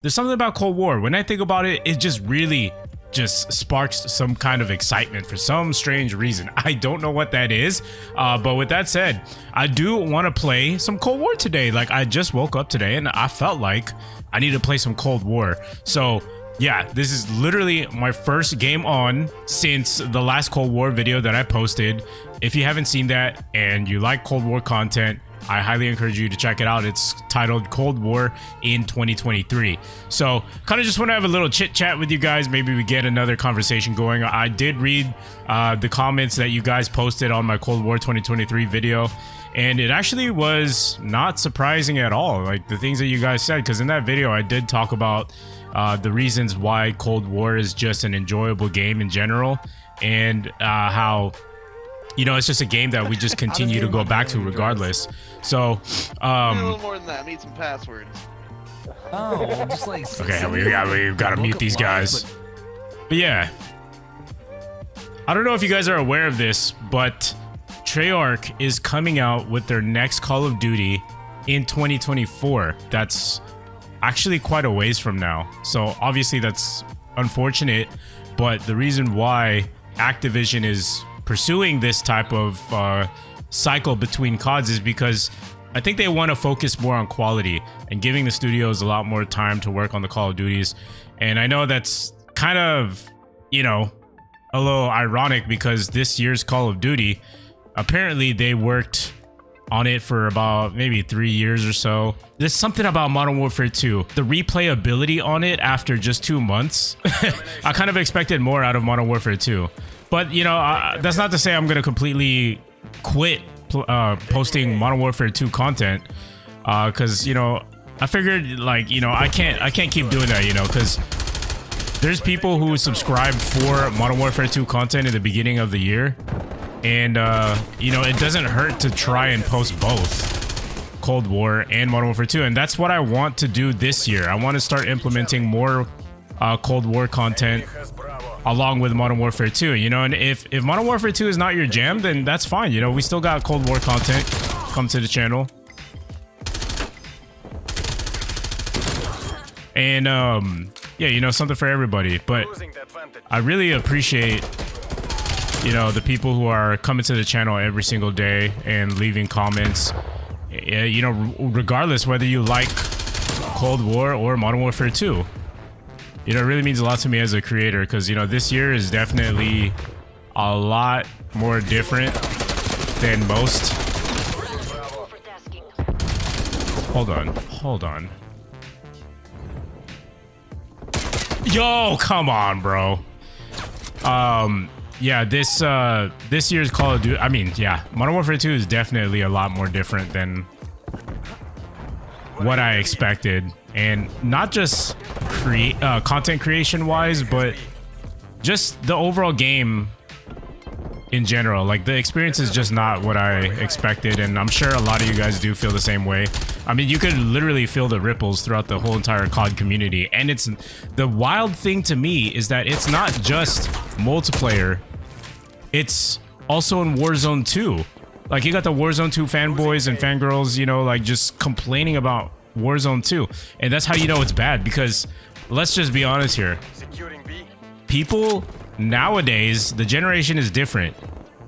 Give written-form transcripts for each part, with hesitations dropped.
There's something about Cold War. When I think about it, it just really just sparks some kind of excitement for some strange reason. I don't know what that is. But with that said, I do want to play some Cold War today. Like, I just woke up today and I felt like I need to play some Cold War. So yeah, this is literally my first game on since the last Cold War video that I posted. If you haven't seen that and you like Cold War content, I highly encourage you to check it out. It's titled Cold War in 2023. So kind of just want to have a little chit chat with you guys. Maybe we get another conversation going. I did read the comments that you guys posted on my Cold War 2023 video, and it actually was not surprising at all. Like the things that you guys said, because in that video I did talk about the reasons why Cold War is just an enjoyable game in general, and how, you know, it's just a game that we just continue to go back to regardless. So, a little more than that. I need some passwords. Oh, just like okay, we've got to mute these guys. But yeah, I don't know if you guys are aware of this, but Treyarch is coming out with their next Call of Duty in 2024. That's actually quite a ways from now. So obviously that's unfortunate, but the reason why Activision is pursuing this type of cycle between CODs is because I think they want to focus more on quality and giving the studios a lot more time to work on the Call of Duties. And I know that's kind of, you know, a little ironic because this year's Call of Duty, apparently they worked on it for about maybe 3 years or so. There's something about Modern Warfare 2, the replayability on it after just 2 months. I kind of expected more out of Modern Warfare 2. But, you know, that's not to say I'm going to completely quit posting Modern Warfare 2 content, because, you know, I figured, like, you know, I can't keep doing that, you know, because there's people who subscribe for Modern Warfare 2 content in the beginning of the year, and you know, it doesn't hurt to try and post both Cold War and Modern Warfare 2, and that's what I want to do this year. I want to start implementing more Cold War content along with Modern Warfare 2, you know. And if Modern Warfare 2 is not your jam, then that's fine, you know. We still got Cold War content. Come to the channel. And yeah, you know, something for everybody. But I really appreciate, you know, the people who are coming to the channel every single day and leaving comments, you know, regardless whether you like Cold War or Modern Warfare 2. You know, it really means a lot to me as a creator, because, you know, this year is definitely a lot more different than most. Hold on. Yo, come on, bro. Yeah, this year's Call of Duty, I mean, yeah, Modern Warfare 2 is definitely a lot more different than what I expected. And not just content creation wise, but just the overall game in general. Like, the experience is just not what I expected, and I'm sure a lot of you guys do feel the same way. I mean, you could literally feel the ripples throughout the whole entire COD community. And it's the wild thing to me is that it's not just multiplayer, it's also in Warzone 2. Like, you got the Warzone 2 fanboys and fangirls, you know, like, just complaining about Warzone 2, and that's how you know it's bad. Because let's just be honest here, people nowadays, the generation is different.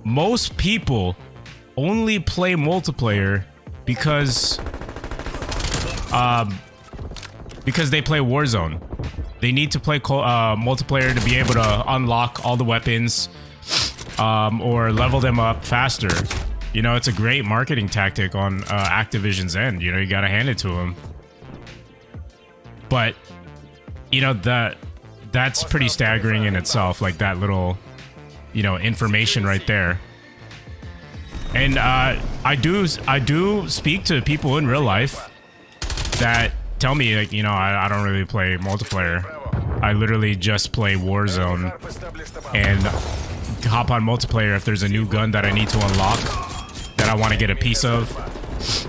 Most people only play multiplayer because they play Warzone. They need to play multiplayer to be able to unlock all the weapons or level them up faster. You know, it's a great marketing tactic on Activision's end. You know, you gotta hand it to them. But, you know, that's pretty staggering in itself. Like, that little, you know, information right there. And I do speak to people in real life that tell me, like, you know, I don't really play multiplayer. I literally just play Warzone and hop on multiplayer if there's a new gun that I need to unlock, that I want to get a piece of,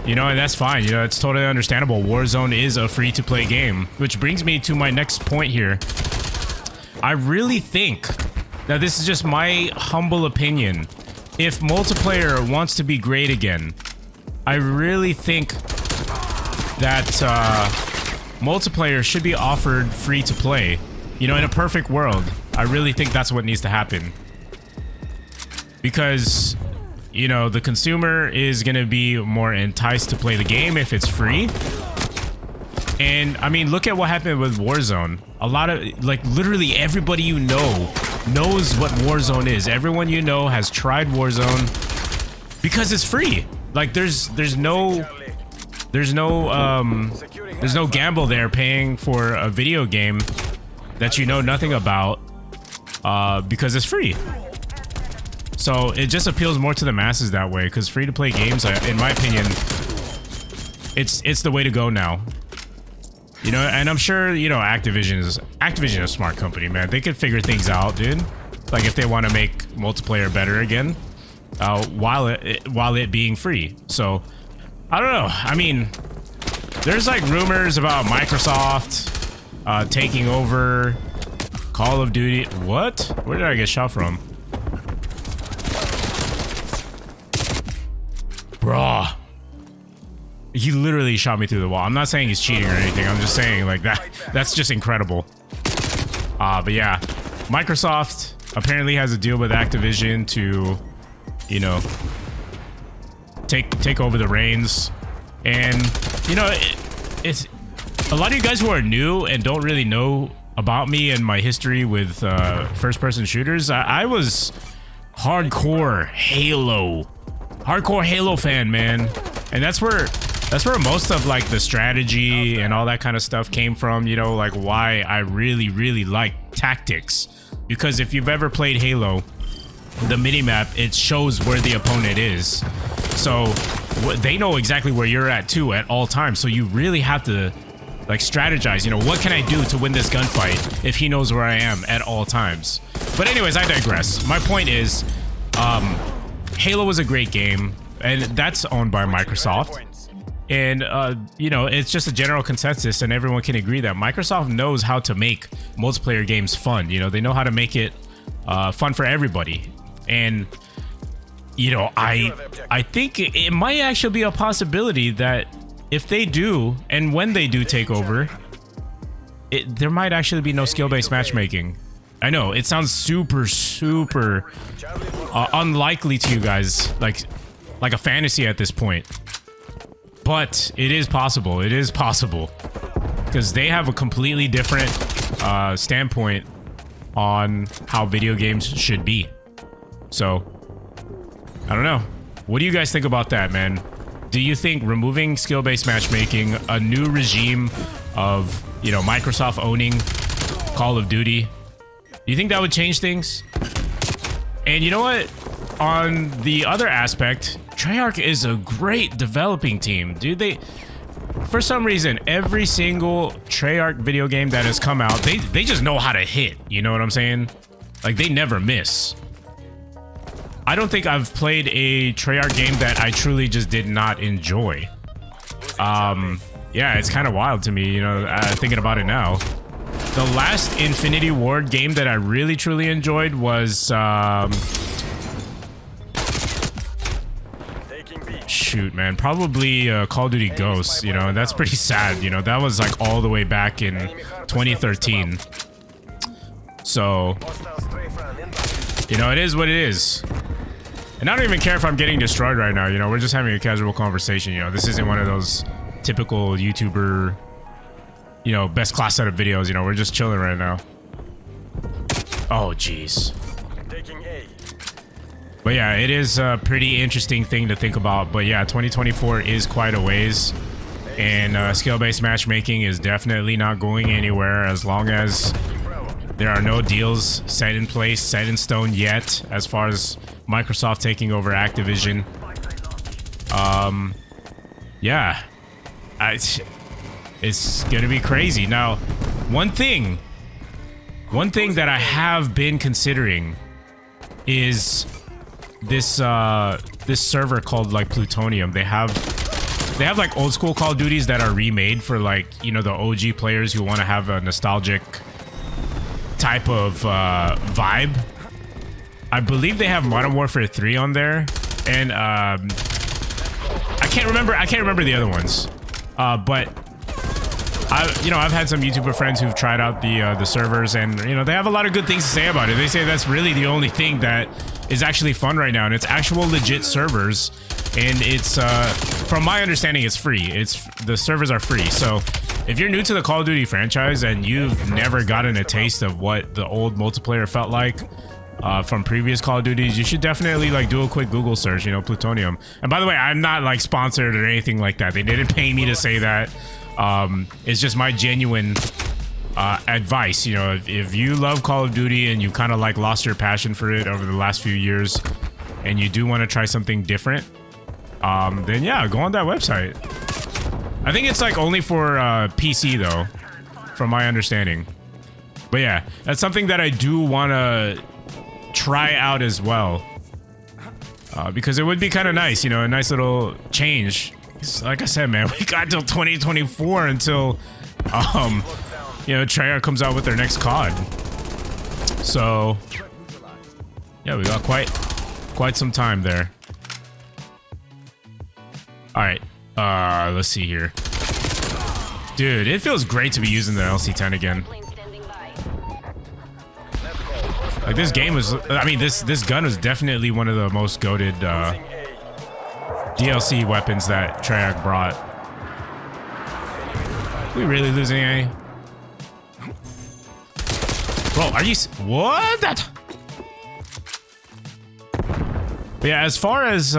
you know, and that's fine. You know, it's totally understandable. Warzone is a free-to-play game, which brings me to my next point here. I really think, now this is just my humble opinion, if multiplayer wants to be great again, I really think that multiplayer should be offered free to play. You know, in a perfect world, I really think that's what needs to happen. Because, you know, the consumer is going to be more enticed to play the game if it's free. And, I mean, look at what happened with Warzone. A lot of, like, literally everybody you know knows what Warzone is. Everyone you know has tried Warzone because it's free. Like, there's no gamble there paying for a video game that you know nothing about because it's free. So it just appeals more to the masses that way, because free-to-play games, in my opinion, it's the way to go now. You know, and I'm sure, you know, Activision is a smart company, man. They could figure things out, dude. Like if they want to make multiplayer better again, while it being free. So I don't know. I mean, there's like rumors about Microsoft taking over Call of Duty. What? Where did I get shot from? Bruh. He literally shot me through the wall. I'm not saying he's cheating or anything. I'm just saying like that's just incredible. But yeah, Microsoft apparently has a deal with Activision to, you know, take over the reins. And, you know, it's a lot of you guys who are new and don't really know about me and my history with first-person shooters. I was hardcore Halo fan, man. And that's where most of like the strategy and all that kind of stuff came from, you know, like why I really like tactics. Because if you've ever played Halo, the minimap, it shows where the opponent is. So they know exactly where you're at too at all times. So you really have to like strategize, you know, what can I do to win this gunfight if he knows where I am at all times. But anyways, I digress. My point is, Halo was a great game, and that's owned by Microsoft. And, you know, it's just a general consensus, and everyone can agree that Microsoft knows how to make multiplayer games fun. You know, they know how to make it fun for everybody. And, you know, I think it might actually be a possibility that if they do, and when they do take over, there might actually be no skill-based matchmaking. I know, it sounds super unlikely to you guys, like a fantasy at this point. But it is possible. It is possible. Because they have a completely different standpoint on how video games should be. So, I don't know. What do you guys think about that, man? Do you think removing skill-based matchmaking, a new regime of, you know, Microsoft owning Call of Duty, do you think that would change things? And you know what? On the other aspect, Treyarch is a great developing team, dude. For some reason, every single Treyarch video game that has come out, they just know how to hit. You know what I'm saying? Like, they never miss. I don't think I've played a Treyarch game that I truly just did not enjoy. Yeah, it's kind of wild to me, you know, thinking about it now. The last Infinity Ward game that I really truly enjoyed was shoot, man, probably Call of Duty Ghosts, you know, and that's pretty sad, you know. That was like all the way back in 2013. So, you know, it is what it is. And I don't even care if I'm getting destroyed right now, you know. We're just having a casual conversation, you know. This isn't one of those typical YouTuber, you know, best class setup videos, you know. We're just chilling right now. Oh, jeez. But yeah, it is a pretty interesting thing to think about. But yeah, 2024 is quite a ways. And skill-based matchmaking is definitely not going anywhere as long as there are no deals set in place, set in stone yet, as far as Microsoft taking over Activision. Yeah. It's gonna be crazy. Now, one thing that I have been considering is this server called like Plutonium. They have like old school Call of Duties that are remade for, like, you know, the OG players who want to have a nostalgic type of vibe. I believe they have Modern Warfare 3 on there, and I can't remember the other ones. But I've had some YouTuber friends who've tried out the servers, and they have a lot of good things to say about it. They say that's really the only thing that is actually fun right now, and it's actual legit servers, and it's from my understanding, it's free. The servers are free. So if you're new to the Call of Duty franchise and you've never gotten a taste of what the old multiplayer felt like from previous Call of Duties, you should definitely like do a quick Google search, Plutonium. And by the way, I'm not like sponsored or anything like that. They didn't pay me to say that. It's just my genuine advice. If you love Call of Duty and you've kind of like lost your passion for it over the last few years, and you do want to try something different, then yeah, go on that website. I think it's like only for PC though, from my understanding. But yeah, that's something that I do want to try out as well, because it would be kind of nice, a nice little change. Like I said, man, we got till 2024 until Treyarch comes out with their next COD. So yeah, we got quite some time there. All right, let's see here. Dude, it feels great to be using the LC-10 again. Like this game was, this gun was definitely one of the most goated DLC weapons that Treyarch brought. We really losing A? Bro, are you... What? That... But yeah, as far as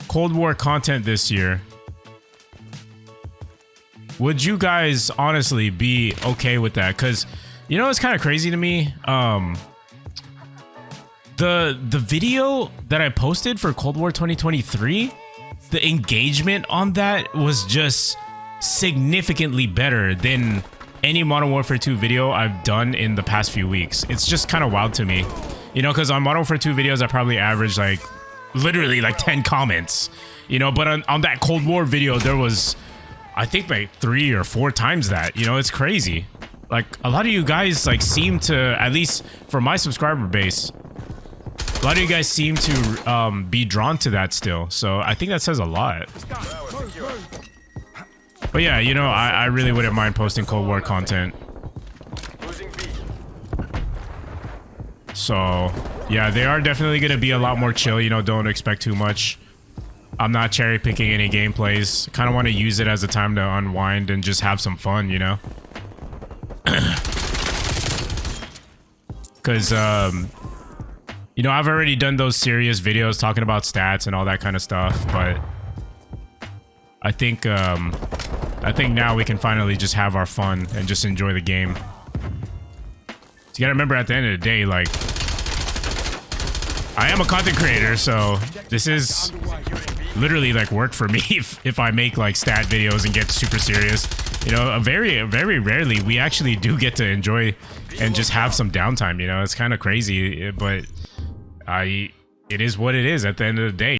Cold War content this year, would you guys honestly be okay with that? Because, it's kind of crazy to me. The video that I posted for Cold War 2023, the engagement on that was just significantly better than any Modern Warfare 2 video I've done in the past few weeks. It's just kind of wild to me, because on Modern Warfare 2 videos, I probably averaged like literally like 10 comments, but on that Cold War video, there was, I think, like 3 or 4 times that. It's crazy. Like a lot of you guys like seem to, at least for my subscriber base, a lot of you guys seem to be drawn to that still. So I think that says a lot. But yeah, I really wouldn't mind posting Cold War content. So yeah, they are definitely going to be a lot more chill. Don't expect too much. I'm not cherry picking any gameplays. Kind of want to use it as a time to unwind and just have some fun, Because, I've already done those serious videos talking about stats and all that kind of stuff, but I think now we can finally just have our fun and just enjoy the game. So you gotta remember, at the end of the day, like, I am a content creator, so this is literally like work for me if I make like stat videos and get super serious. Very rarely we actually do get to enjoy and just have some downtime. It's kind of crazy, but it is what it is at the end of the day.